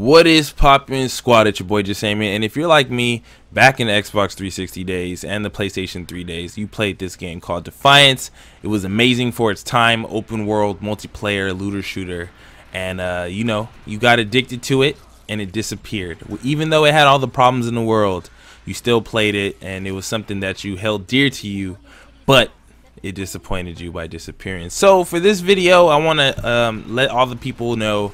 What is poppin' squad? It's your boy Jesimein, and if you're like me, back in the Xbox 360 days and the PlayStation 3 days, you played this game called Defiance. It was amazing for its time, open world, multiplayer, looter shooter, and you got addicted to it and it disappeared. Even though it had all the problems in the world, you still played it, and it was something that you held dear to you, but it disappointed you by disappearing. So for this video, I want to let all the people know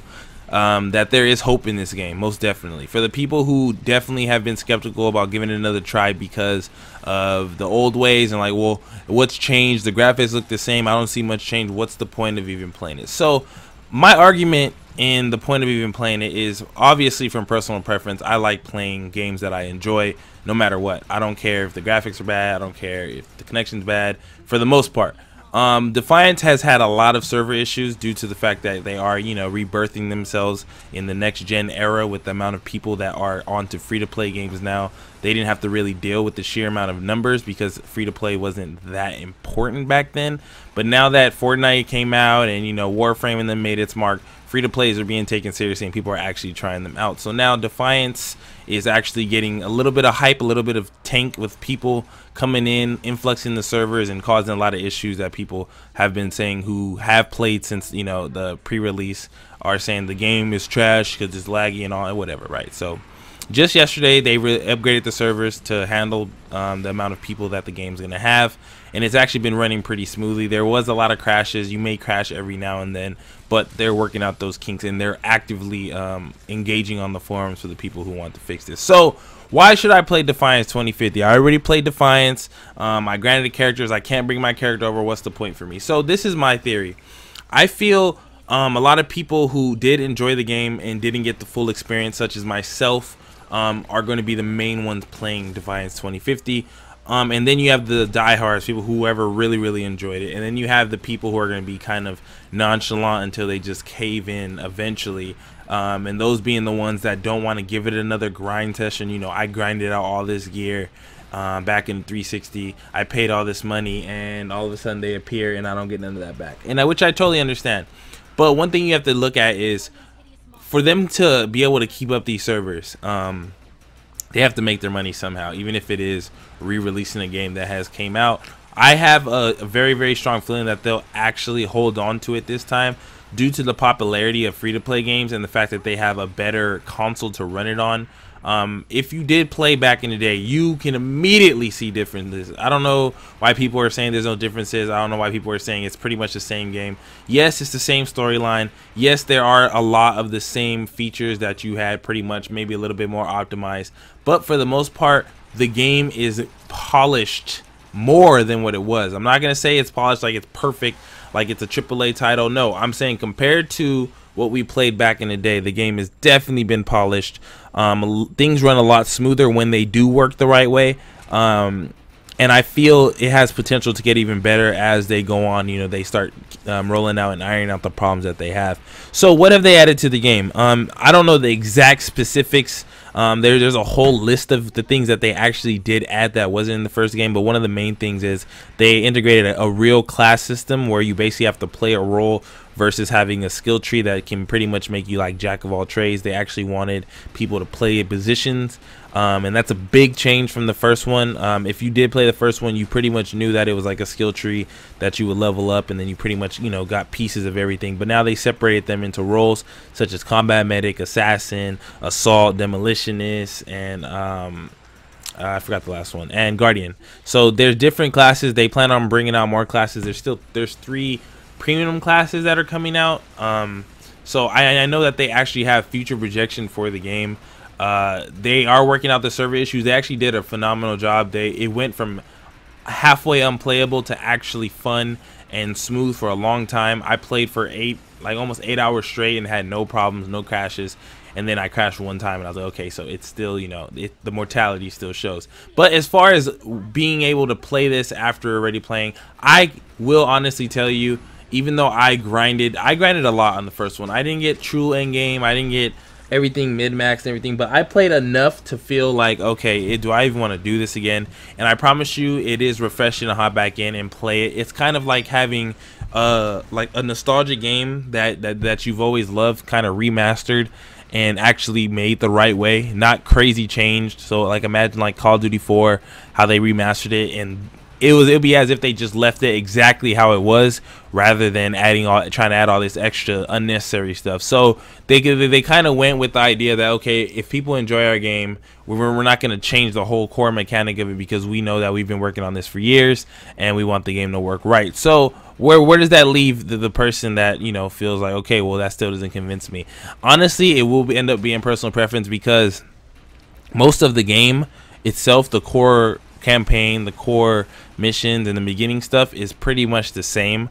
that there is hope in this game, most definitely. For the people who definitely have been skeptical about giving it another try because of the old ways and like, well, what's changed? The graphics look the same. I don't see much change. What's the point of even playing it? So my argument in the point of even playing it is obviously from personal preference. I like playing games that I enjoy no matter what. I don't care if the graphics are bad. I don't care if the connection's bad, for the most part. Defiance has had a lot of server issues due to the fact that they are, rebirthing themselves in the next gen era with the amount of people that are onto free-to-play games now. They didn't have to really deal with the sheer amount of numbers because free-to-play wasn't that important back then. But now that Fortnite came out and, Warframe and them made its mark, free-to-plays are being taken seriously and people are actually trying them out. So now Defiance is actually getting a little bit of hype, a little bit of tank with people coming in, influxing the servers and causing a lot of issues that people have been saying who have played since, the pre-release are saying the game is trash because it's laggy and all, whatever, right? So just yesterday, they upgraded the servers to handle the amount of people that the game's going to have, and it's actually been running pretty smoothly. There was a lot of crashes. You may crash every now and then, but they're working out those kinks, and they're actively engaging on the forums for the people who want to fix this. So why should I play Defiance 2050? I already played Defiance. I granted the characters. I can't bring my character over. What's the point for me? So this is my theory. I feel a lot of people who did enjoy the game and didn't get the full experience, such as myself, are going to be the main ones playing Defiance 2050. And then you have the diehards, people whoever really enjoyed it, and then you have the people who are going to be kind of nonchalant until they just cave in eventually, and those being the ones that don't want to give it another grind session. I grinded out all this gear back in 360. I paid all this money, and all of a sudden they appear and I don't get none of that back, and which I totally understand. But one thing you have to look at is, for them to be able to keep up these servers, they have to make their money somehow, even if it is re-releasing a game that has came out. I have a very strong feeling that they'll actually hold on to it this time due to the popularity of free-to-play games and the fact that they have a better console to run it on. If you did play back in the day, you can immediately see differences. I don't know why people are saying there's no differences. I don't know why people are saying it's pretty much the same game. Yes, it's the same storyline. Yes, there are a lot of the same features that you had, pretty much, maybe a little bit more optimized. But for the most part, the game is polished more than what it was. I'm not going to say it's polished like it's perfect, like it's a AAA title. No, I'm saying compared to what we played back in the day, the game has definitely been polished. Things run a lot smoother when they do work the right way, and I feel it has potential to get even better as they go on. They start rolling out and ironing out the problems that they have. So what have they added to the game? I don't know the exact specifics. There's a whole list of the things that they actually did add that wasn't in the first game, but one of the main things is they integrated a real class system where you basically have to play a role versus having a skill tree that can pretty much make you like jack of all trades. They actually wanted people to play positions, and that's a big change from the first one. If you did play the first one, you pretty much knew that it was like a skill tree that you would level up, and then you pretty much got pieces of everything. But now they separated them into roles such as combat medic, assassin, assault, demolitionist, and I forgot the last one, and guardian. So there's different classes. They plan on bringing out more classes. There's 3 premium classes that are coming out. So I know that they actually have future projection for the game. They are working out the server issues. They actually did a phenomenal job. It went from halfway unplayable to actually fun and smooth for a long time. I played for almost 8 hours straight and had no problems, no crashes. And then I crashed one time and I was like, okay, so it's still, the mortality still shows. But as far as being able to play this after already playing, I will honestly tell you, even though I grinded a lot on the first one. I didn't get true endgame. I didn't get everything mid-max and everything, but I played enough to feel like, okay, do I even want to do this again? And I promise you, it is refreshing to hop back in and play it. It's kind of like having like a nostalgic game that you've always loved kind of remastered and actually made the right way, not crazy changed. So like imagine like Call of Duty 4, how they remastered it, and it'd be as if they just left it exactly how it was, rather than trying to add all this extra unnecessary stuff. So they kind of went with the idea that, okay, if people enjoy our game, we're not going to change the whole core mechanic of it, because we know that we've been working on this for years and we want the game to work right. So where does that leave the person that, you know, feels like, okay, well, that still doesn't convince me? Honestly, it will end up being personal preference, because most of the game itself, the core campaign, the core missions, and the beginning stuff is pretty much the same.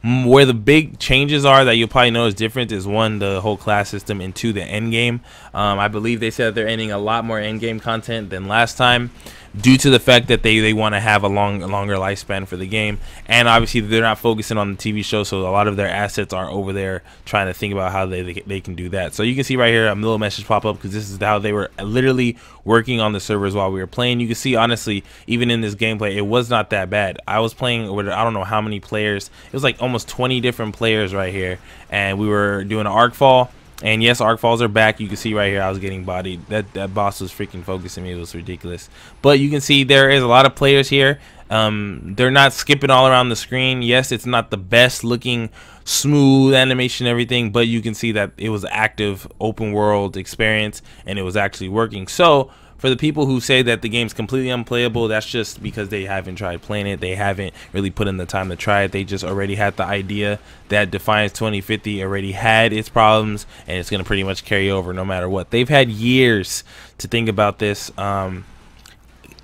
Where the big changes are that you'll probably notice different is, one, the whole class system, and two, the end game. I believe they said they're ending a lot more end game content than last time, due to the fact that they want to have a longer lifespan for the game, and obviously they're not focusing on the TV show, so a lot of their assets are over there trying to think about how they can do that. So you can see right here a little message pop up, because this is how they were literally working on the servers while we were playing. You can see, honestly, even in this gameplay, it was not that bad. I was playing with, I don't know how many players, it was like almost 20 different players right here, and we were doing an arc fall. And yes, arc falls are back. You can see right here I was getting bodied. That boss was freaking focusing me. It was ridiculous. But you can see there is a lot of players here. They're not skipping all around the screen. Yes, it's not the best looking smooth animation, everything, but you can see that it was active open world experience and it was actually working. So for the people who say that the game's completely unplayable, that's just because they haven't tried playing it. They haven't really put in the time to try it. They just already had the idea that Defiance 2050 already had its problems, and it's going to pretty much carry over no matter what. They've had years to think about this. If I'm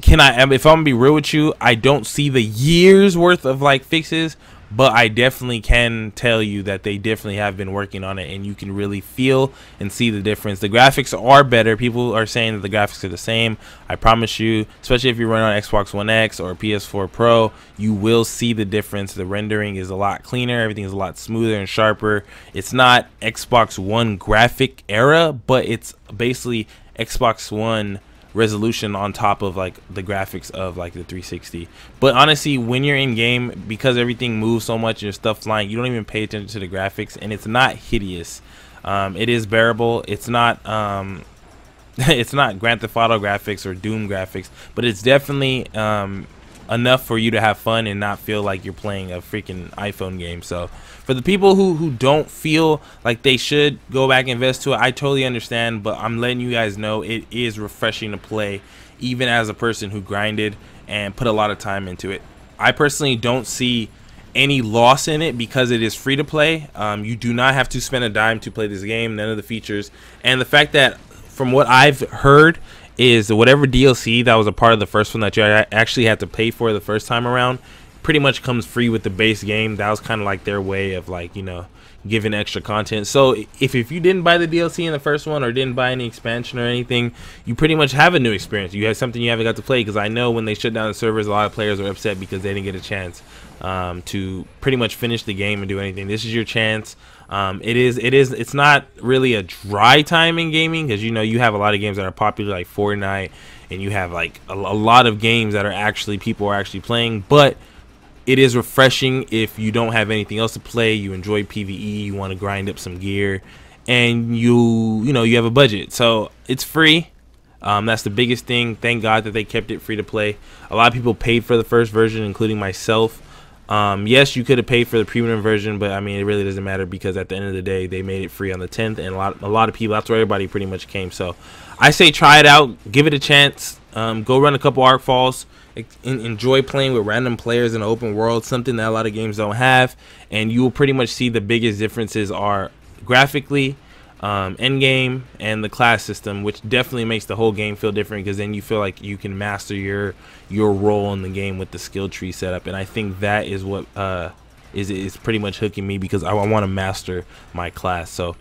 gonna be real with you, I don't see the years worth of like fixes, but I definitely can tell you that they definitely have been working on it, and you can really feel and see the difference. The graphics are better. People are saying that the graphics are the same. I promise you, especially if you run on Xbox One X or PS4 Pro, you will see the difference. The rendering is a lot cleaner. Everything is a lot smoother and sharper. It's not Xbox One graphic era, but it's basically Xbox One resolution on top of like the graphics of like the 360. But honestly, when you're in game, because everything moves so much and your stuff flying, you don't even pay attention to the graphics, and it's not hideous. It is bearable. It's not it's not Grand Theft Auto graphics or Doom graphics, but it's definitely enough for you to have fun and not feel like you're playing a freaking iPhone game. So for the people who don't feel like they should go back and invest to it, I totally understand, but I'm letting you guys know it is refreshing to play, even as a person who grinded and put a lot of time into it. I personally don't see any loss in it because it is free to play. You do not have to spend a dime to play this game, none of the features, and the fact that, from what I've heard, is whatever DLC that was a part of the first one that you actually had to pay for the first time around pretty much comes free with the base game. That was kind of like their way of, like, you know, giving extra content. So if you didn't buy the DLC in the first one, or didn't buy any expansion or anything, you pretty much have a new experience. You have something you haven't got to play, because I know when they shut down the servers, a lot of players are upset because they didn't get a chance to pretty much finish the game and do anything. This is your chance. It's not really a dry time in gaming, because, you know, you have a lot of games that are popular like Fortnite, and you have like a lot of games that are actually people are actually playing. But it is refreshing if you don't have anything else to play, you enjoy PvE, you want to grind up some gear, and you know you have a budget. So it's free. That's the biggest thing. Thank God that they kept it free to play. A lot of people paid for the first version, including myself. Yes, you could have paid for the premium version, but I mean, it really doesn't matter, because at the end of the day, they made it free on the 10th, and a lot of people, that's where everybody pretty much came. So I say try it out, give it a chance. Go run a couple arc falls, enjoy playing with random players in an open world, something that a lot of games don't have, and you will pretty much see the biggest differences are graphically, Endgame, and the class system, which definitely makes the whole game feel different, because then you feel like you can master your role in the game with the skill tree setup. And I think that is what is pretty much hooking me, because I want to master my class. So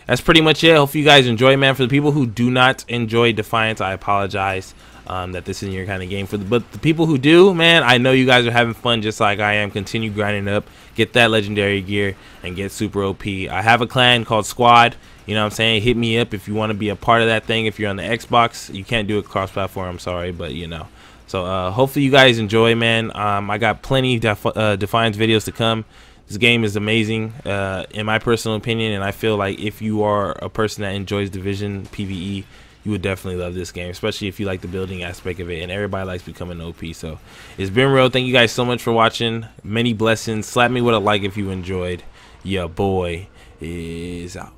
that's pretty much it. Hope you guys enjoy, man. For the people who do not enjoy Defiance, I apologize that this isn't your kind of game. But the people who do, man, I know you guys are having fun just like I am. Continue grinding up, get that legendary gear, and get super OP. I have a clan called Squad. You know what I'm saying? Hit me up if you want to be a part of that thing. If you're on the Xbox, you can't do it cross-platform, I'm sorry, but you know. So hopefully you guys enjoy, man. I got plenty Defiance videos to come. This game is amazing, in my personal opinion, and I feel like if you are a person that enjoys Division PvE, you would definitely love this game, especially if you like the building aspect of it, and everybody likes becoming OP. So it's been real. Thank you guys so much for watching. Many blessings. Slap me with a like if you enjoyed. Your boy is out.